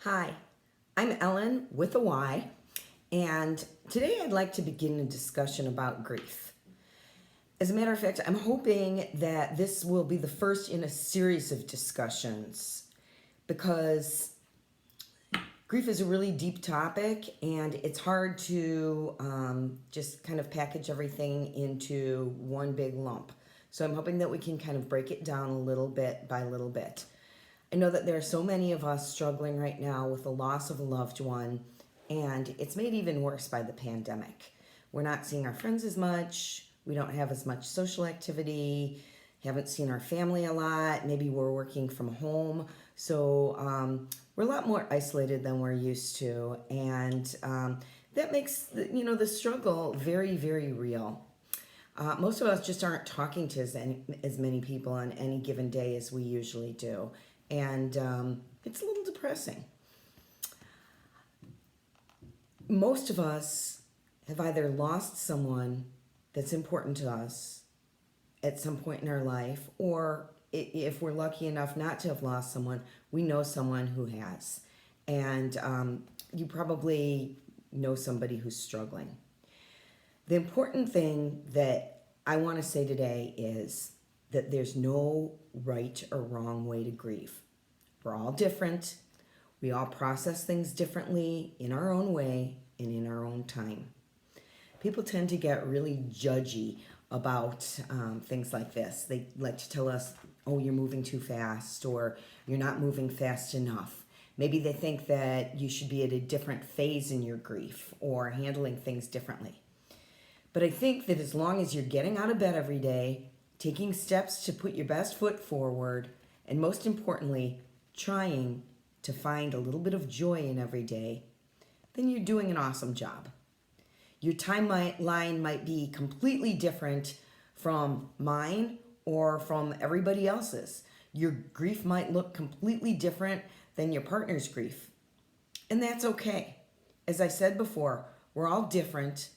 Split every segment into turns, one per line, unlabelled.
Hi, I'm Ellen with a Y, and today I'd like to begin a discussion about grief. As a matter of fact, I'm hoping that this will be the first in a series of discussions because grief is a really deep topic and it's hard to just kind of package everything into one big lump. So I'm hoping that we can kind of break it down a little bit by little bit. I know that there are so many of us struggling right now with the loss of a loved one, and it's made even worse by the pandemic. We're not seeing our friends as much, we don't have as much social activity, haven't seen our family a lot, maybe we're working from home, so we're a lot more isolated than we're used to, and that makes the struggle very, very real. Most of us just aren't talking to as many people on any given day as we usually do. And it's a little depressing. Most of us have either lost someone that's important to us at some point in our life, or if we're lucky enough not to have lost someone, we know someone who has. And you probably know somebody who's struggling. The important thing that I want to say today is that there's no right or wrong way to grieve. We're all different. We all process things differently in our own way and in our own time. People tend to get really judgy about things like this. They like to tell us, oh, you're moving too fast, or you're not moving fast enough. Maybe they think that you should be at a different phase in your grief or handling things differently. But I think that as long as you're getting out of bed every day, taking steps to put your best foot forward, and most importantly, trying to find a little bit of joy in every day, then you're doing an awesome job. Your timeline might be completely different from mine or from everybody else's. Your grief might look completely different than your partner's grief. And that's okay. As I said before, we're all different,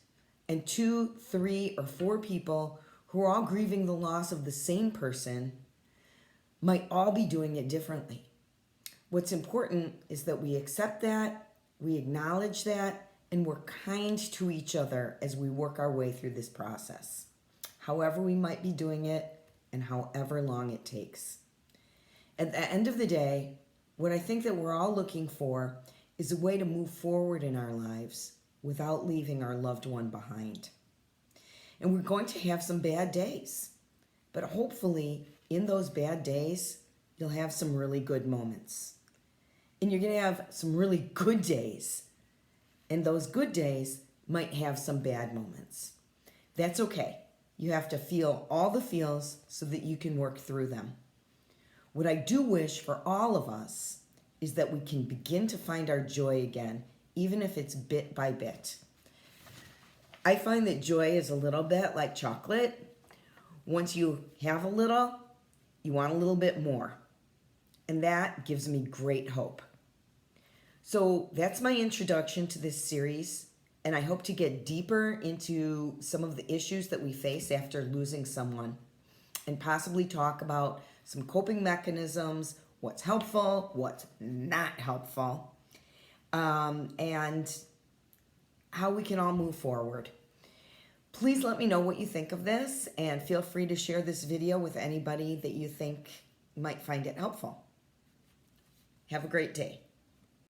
and 2, 3, or 4 people who are all grieving the loss of the same person might all be doing it differently. What's important is that we accept that, we acknowledge that, and we're kind to each other as we work our way through this process, however we might be doing it and however long it takes. At the end of the day, what I think that we're all looking for is a way to move forward in our lives without leaving our loved one behind. And we're going to have some bad days, but hopefully in those bad days, you'll have some really good moments. And you're going to have some really good days. And those good days might have some bad moments. That's okay. You have to feel all the feels so that you can work through them. What I do wish for all of us is that we can begin to find our joy again, even if it's bit by bit. I find that joy is a little bit like chocolate. Once you have a little, you want a little bit more. And that gives me great hope. So that's my introduction to this series, and I hope to get deeper into some of the issues that we face after losing someone, and possibly talk about some coping mechanisms, what's helpful, what's not helpful, and how we can all move forward. Please let me know what you think of this, and feel free to share this video with anybody that you think might find it helpful. Have a great day.